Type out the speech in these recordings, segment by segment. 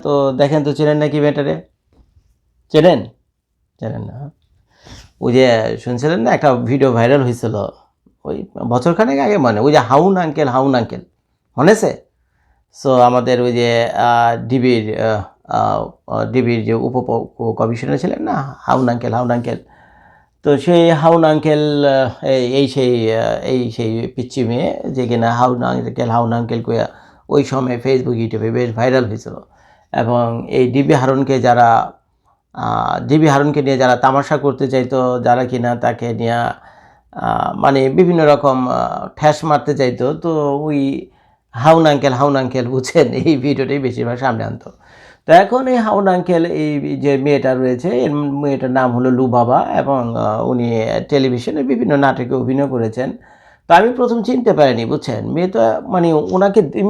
তো দেখেন তো চেনেন নাকি মেয়েটারে? চেনেন? জানেন না? ওই যে শুনছিলেন না একটা ভিডিও ভাইরাল হয়েছিল ওই বছরখানেক আগে, মানে ওই যে হাউন আঙ্কেল, হাউন আঙ্কেল মনে আছে? সো আমাদের ওই যে ডিবির ডিবির যে কমিশনার ছিলেন না, হাউন আঙ্কেল, হাউন আঙ্কেল। তো সেই হাউন আঙ্কেল এই সেই পিচ্চি মেয়ে যে কিনা হাউন আঙ্কেল, হাউন আঙ্কেল কইয়া ওই সময় ফেসবুক ইউটিউবে বেশ ভাইরাল হয়েছিল। এবং এই ডিবি হারুনকে নিয়ে যারা তামাশা করতে চাইতো, যারা কিনা তাকে নিয়ে মানে বিভিন্ন রকম ঠ্যাস মারতে চাইতো, তো ওই হাউন আঙ্কেল, হাউন আঙ্কেল বুঝছেন, এই ভিডিওটাই বেশিরভাগ সামনে আনতো। তো এখন এই হাউন আঙ্কেল, এই যে মেয়েটা রয়েছে, এর মেয়েটার নাম হলো লুবাবা, এবং উনি টেলিভিশনে বিভিন্ন নাটকে অভিনয় করেছেন। তো আমি প্রথম চিনতে পারিনি, বুঝছেন, মেয়েটা মানে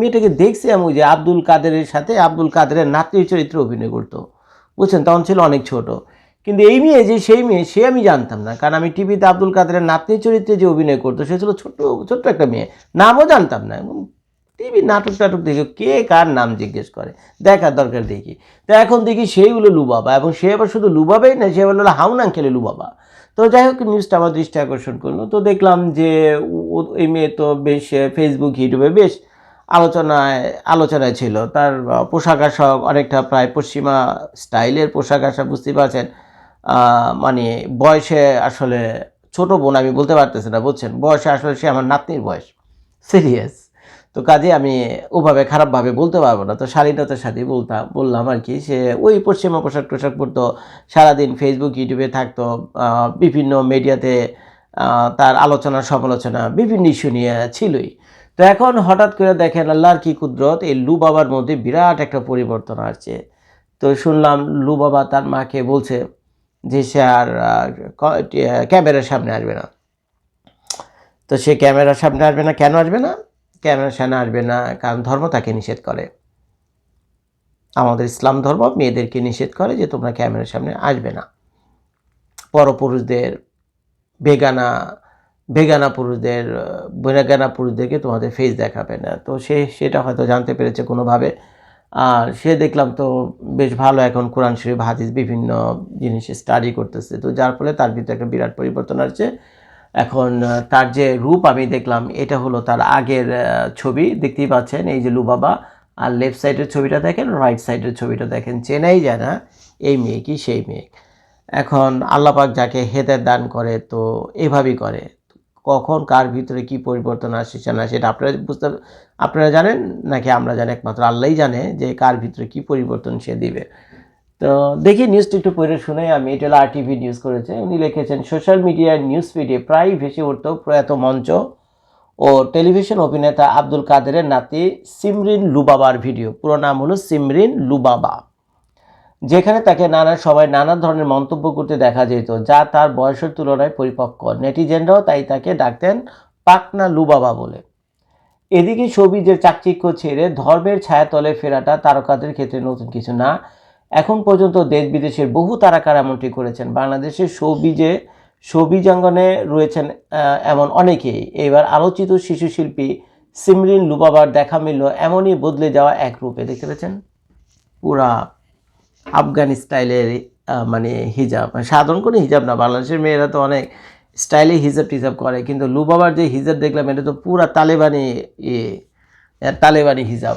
মেয়েটাকে দেখছি আমি ওই যে আব্দুল কাদেরের সাথে, আব্দুল কাদেরের নাতনির চরিত্রে অভিনয় করতো, বুঝছেন, তখন ছিল অনেক ছোট। কিন্তু এই মেয়ে যে সেই মেয়ে, সে আমি জানতাম না, কারণ আমি টিভিতে আব্দুল কাদেরের নাতনির চরিত্রে যে অভিনয় করতো সে ছিল ছোট্ট ছোট্ট একটা মেয়ে, নামও জানতাম না। এবং টিভি নাটক টাটক দেখে কে কার নাম জিজ্ঞেস করে, দেখার দরকার দেখি। তো এখন দেখি সেই হলো লুবাবা, এবং সে আবার শুধু লুবাবাই না, সে হলো হাউন আঙ্কেলে লুবাবা। তো যাই হোক, নিউজটা আমার দৃষ্টি আকর্ষণ করলো। তো দেখলাম যে এই মেয়ে তো বেশ ফেসবুক ইউটিউবে বেশ আলোচনায় ছিল। তার পোশাক আশাক অনেকটা প্রায় পশ্চিমা স্টাইলের পোশাক আশাক, বুঝতেই পারছেন। মানে বয়সে আসলে ছোট বোন আমি বলতে পারতেছি না, বুঝছেন, বয়সে আসলে সে আমার নাতনির বয়স, সিরিয়াস। তো কাজে আমি ওভাবে খারাপভাবে বলতে পারবো না, তো শালীনতার সাথেই বললাম আর কি। সে ওই পশ্চিমা পোশাক টোশাক পরতো, সারাদিন ফেসবুক ইউটিউবে থাকতো, বিভিন্ন মিডিয়াতে তার আলোচনা সমালোচনা বিভিন্ন ইস্যু নিয়ে ছিলই। তো এখন হঠাৎ করে দেখেন আল্লাহর কি কুদরত, এই লু বাবার মধ্যে বিরাট একটা পরিবর্তন আসছে। তো শুনলাম লু বাবা তার মাকে বলছে যে সে আর ক্যামেরার সামনে আসবে না। তো সে ক্যামেরার সামনে আসবে না, কেন আসবে না? ক্যামেরার সামনে আসবে না কারণ ধর্ম তাকে নিষেধ করে। আমাদের ইসলাম ধর্ম মেয়েদেরকে নিষেধ করে যে তোমরা ক্যামেরার সামনে আসবে না, পরপুরুষদের, বেগানা পুরুষদেরকে তোমাদের ফেস দেখাবে না। তো সেটা হয়তো জানতে পেরেছে কোনোভাবে। আর সে দেখলাম তো বেশ ভালো, এখন কোরআন শরীফ হাদিস বিভিন্ন জিনিস স্টাডি করতেছে, তো যার ফলে তার ভিতরে একটা বিরাট পরিবর্তন আসছে। এখন তার যে রূপ আমি দেখলাম, এটা হলো তার আগের ছবি, দেখতেই পাচ্ছেন এই যে লুবাবা। আর লেফট সাইডের ছবিটা দেখেন, রাইট সাইডের ছবিটা দেখেন, চেনাই যায় না এই মেয়ে কি সেই মেয়ে। এখন আল্লাহ পাক যাকে হেদায়েত দান করে তো এভাবেই করে, কখন কার ভিতরে কি পরিবর্তন আসছে না সেটা আপনারা জানেন নাকি আমরা জানি? একমাত্র আল্লাহই জানে যে কার ভিতরে কি পরিবর্তন সে দিবে। তো দেখি নিউজটা একটু পড়ে শুনে আমি, এটা হলো RTV নিউজ করেছে, উনি লিখেছেন সোশ্যাল মিডিয়ার নিউজ ফিডে প্রায় ভেসে উঠত প্রয়াত মঞ্চ ও টেলিভিশন অভিনেতা আব্দুল কাদেরের নাতি সিমরিন লুবাবার ভিডিও। পুরো নাম হলো সিমরিন লুবাবা, যেখানে তাকে নানা সময় নানা ধরনের মন্তব্য করতে দেখা যেত যা তার বয়সের তুলনায় পরিপক্ক। নেটিজেনরাও তাই তাকে ডাকতেন পাকনা লুবাবা বলে। এদিকে শোবিজের চাকচিক্য ছেড়ে ধর্মের ছায়াতলে ফেরাটা তারকাদের ক্ষেত্রে নতুন কিছু না। এখন পর্যন্ত দেশ বিদেশের বহু তারকারা এমনটি করেছেন। বাংলাদেশের শোবিজাঙ্গনে রয়েছেন এমন অনেকেই। এবার আলোচিত শিশু শিল্পী সিমরিন লুবাবার দেখা মিলল এমনই বদলে যাওয়া এক রূপে। দেখতে পেয়েছেন পুরা আফগানি স্টাইলের মানে হিজাব, সাধারণ কোনো হিজাব না, বাংলাদেশের মেয়েরা তো অনেক স্টাইলে হিজাব টিজাব করে, কিন্তু লুবাবার যে হিজাব দেখলাম এটা তো পুরা তালেবানি হিজাব।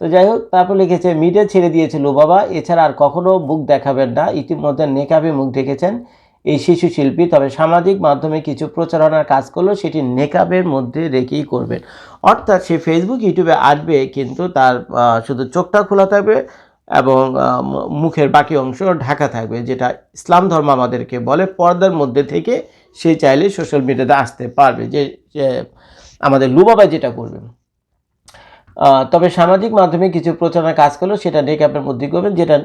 তো যাই হোক, তারপর লিখেছে মিডিয়া ছেড়ে দিয়েছে লুবাবা, এছাড়া আর কখনো মুখ দেখাবেন না। ইতিমধ্যে নেকাবে মুখ ঢেকেছেন এই শিশু শিল্পী, তবে সামাজিক মাধ্যমে কিছু প্রচারণার কাজ করলেও সেটি নেকাবের মধ্যে রেখেই করবেন। অর্থাৎ সে ফেসবুক ইউটিউবে আসবে কিন্তু তার শুধু চোখটা খোলা থাকবে এবং মুখের বাকি অংশ ঢাকা থাকবে, যেটা ইসলাম ধর্ম আমাদেরকে বলে পর্দার মধ্যে থেকে সে চাইলে সোশ্যাল মিডিয়াতে আসতে পারবে, যে আমাদের লুবাবা যেটা করবে। তবে সামাজিক মাধ্যমে কিছু প্রচারণার কাজ করলেও সেটা নেকাবের মধ্যে করবেন, যেটা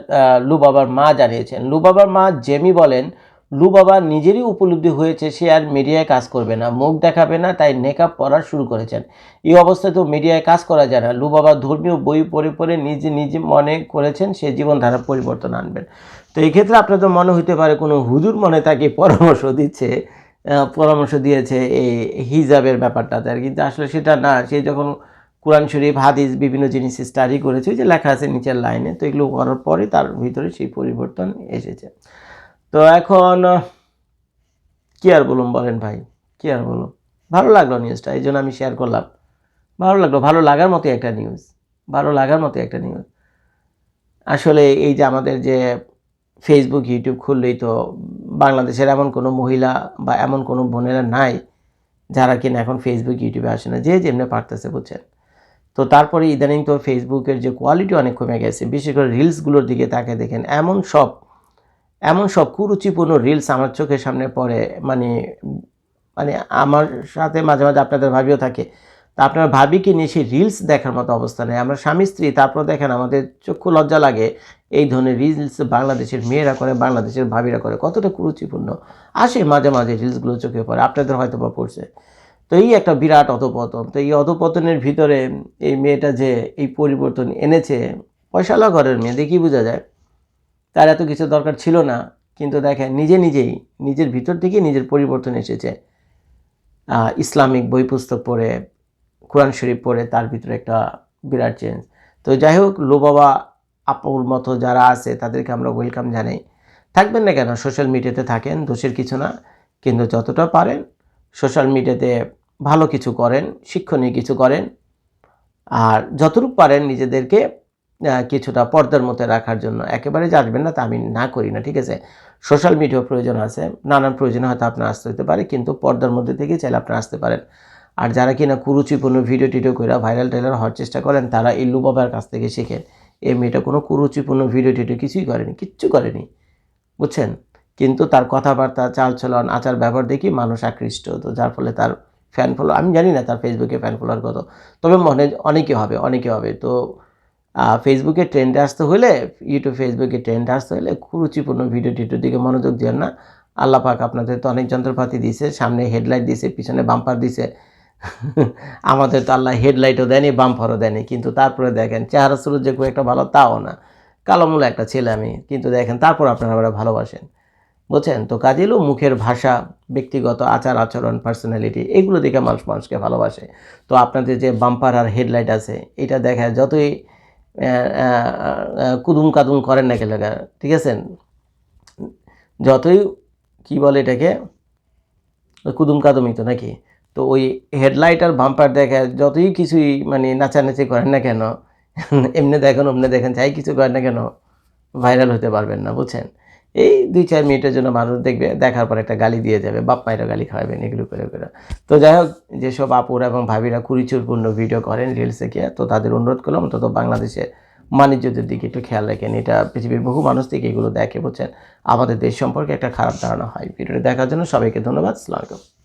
লুবাবার মা জানিয়েছেন। লুবাবার মা জেমি বলেন, লুবাবা নিজেরই উপলব্ধি হয়েছে সে আর মিডিয়ায় কাজ করবে না, মুখ দেখাবে না, তাই নেকাব পড়া শুরু করেছেন। এই অবস্থায় তো মিডিয়ায় কাজ করা যায় না। লুবাবা ধর্মীয় বই পড়ে পড়ে নিজে মনে করেছেন সে জীবনধারা পরিবর্তন আনবেন। তো এই ক্ষেত্রে আপনার তো মনে হতে পারে কোনো হুজুর মনে তাকে পরামর্শ দিয়েছে এই হিজাবের ব্যাপারটাতে আর, কিন্তু আসলে সেটা না। সে যখন কোরআন শরীফ হাদিস বিভিন্ন জিনিস স্টাডি করেছে, ওই যে লেখা আছে নিচের লাইনে। তো এগুলো করার পরে তার ভিতরে সেই পরিবর্তন এসেছে। তো এখন কী আর বলুন বলেন ভাই, কী আর বলুন, ভালো লাগলো নিউজটা, এই জন্য আমি শেয়ার করলাম। ভালো লাগলো, ভালো লাগার মতো একটা নিউজ, ভালো লাগার মতো একটা নিউজ। আসলে এই যে আমাদের যে ফেসবুক ইউটিউব খুললেই তো বাংলাদেশের এমন কোনো মহিলা বা এমন কোনো বোনেরা নাই যারা কিনা এখন ফেসবুক ইউটিউবে আসে না, যে যেমনি পারতেছে, বুঝছেন। তো তারপরে ইদানিং তো ফেসবুকের যে কোয়ালিটি অনেক কমে গেছে, বিশেষ করে রিলসগুলোর দিকে তাকে দেখেন, এমন সব কুরুচিপূর্ণ রিলস আমার চোখের সামনে পড়ে। মানে মানে আমার সাথে মাঝে মাঝে আপনাদের ভাবিও থাকে, তা আপনার ভাবিকে নিয়ে সেই রিলস দেখার মতো অবস্থা নেই। আমরা স্বামী স্ত্রী, তারপর দেখেন আমাদের চক্ষু লজ্জা লাগে এই ধরনের রিলস বাংলাদেশের মেয়েরা করে, বাংলাদেশের ভাবিরা করে, কতটা কুরুচিপূর্ণ আসে মাঝে মাঝে রিলসগুলো চোখে পড়ে, আপনাদের হয়তো বা পড়ছে। তো এই একটা বিরাট অধপতন। তো এই অধপতনের ভিতরে এই মেয়েটা যে এই পরিবর্তন এনেছে, পয়সাওয়ালা ঘরের মেয়ে দেখেই বোঝা যায় তার এত কিছু দরকার ছিল না, কিন্তু দেখেন নিজেই নিজের ভিতর থেকে নিজের পরিবর্তন এসেছে। ইসলামিক বই পুস্তক পড়ে, কোরআন শরীফ পড়ে তার ভিতরে একটা বিরাট চেঞ্জ। তো যাই হোক, বাবা আপুর মতো যারা আছে তাদেরকে আমরা ওয়েলকাম জানাই। থাকবেন না কেন, সোশ্যাল মিডিয়াতে থাকেন, দোষের কিছু না, কিন্তু যতটা পারেন সোশ্যাল মিডিয়াতে ভালো কিছু করেন, শিক্ষণীয় কিছু করেন, আর যতটুকু পারেন নিজেদেরকে কিছুটা পর্দার মধ্যে রাখার জন্য। একেবারে যে আসবেন না তা আমি না করি না, ঠিক আছে। সোশ্যাল মিডিয়ার প্রয়োজন আছে, নানান প্রয়োজনে হয়তো আপনার আসতে হতে পারে, কিন্তু পর্দার মধ্যে থেকে চাইলে আপনারা আসতে পারেন। আর যারা কিনা কুরুচিপূর্ণ ভিডিও টিডিও করে ভাইরাল টাইরাল হওয়ার চেষ্টা করেন, তারা এই বাবার কাছ থেকে শেখেন। এই মেয়েটা কোনো কুরুচিপূর্ণ ভিডিও টিডিও কিছুই করেনি, কিচ্ছু করেনি, বুঝছেন। কিন্তু তার কথাবার্তা, চালচলন, আচার ব্যবহার দেখি মানুষ আকৃষ্ট, তো যার ফলে তার ফ্যান ফলো, আমি জানি না তার ফেসবুকে ফ্যান ফলোয়ার কত, তবে মনে অনেকে হবে। তো ফেসবুকে ট্রেন্ডে আসতে হলে, ফেসবুকে ট্রেন্ডে আসতে হলে কুরুচিপূর্ণ ভিডিও টিডিওর দিকে মনোযোগ দেন না। আল্লাহ পাক আপনাদের তো অনেক যন্ত্রপাতি দিয়েছে, সামনে হেডলাইট দিয়েছে, পিছনে বাম্পার দিয়েছে। আমাদের তো আল্লাহ হেডলাইটও দেয়নি, বাম্পারও দেয়নি, কিন্তু তারপরে দেখেন চেহারা সুরত যে খুব একটা ভালো তাও না, কালোমূলা একটা ছেলে আমি, কিন্তু দেখেন তারপর আপনারা আমরা ভালোবাসেন, বুঝছেন। তো কাজে এলো মুখের ভাষা, ব্যক্তিগত আচার আচরণ, পার্সোনালিটি, এগুলো দেখে মানুষকে ভালোবাসে। তো আপনাদের যে বাম্পার আর হেডলাইট আছে, এটা দেখা যতই কুদুম কাদুম করেন না কেন, ঠিক আছে, যতই কি বলে এটাকে, কুদুম কাদুমই তো নাকি। তো ওই হেডলাইট আর বাম্পার দেখে যতই কিছুই মানে নাচানাচি করেন না কেন, এমনি দেখেন যাই কিছু করেন না কেন, ভাইরাল হতে পারবেন না, বুঝছেন। এই 2-4 মিনিটের জন্য মানুষ দেখবে, দেখার পর একটা গালি দিয়ে যাবে, বাপ মায়েরও গালি খাওয়াবেন এগুলো করে। তো যাই হোক, যেসব আপুরা এবং ভাবিরা কুরুচিপূর্ণ ভিডিও করেন রিলসে গিয়ে, তো তাদের অনুরোধ করলাম অন্তত বাংলাদেশে বাণিজ্যদের দিকে একটু খেয়াল রাখেন। এটা পৃথিবীর বহু মানুষ থেকে এগুলো দেখে, বুঝছেন, আমাদের দেশ সম্পর্কে একটা খারাপ ধারণা হয়। ভিডিওটি দেখার জন্য সবাইকে ধন্যবাদ। আসসালামু আলাইকুম।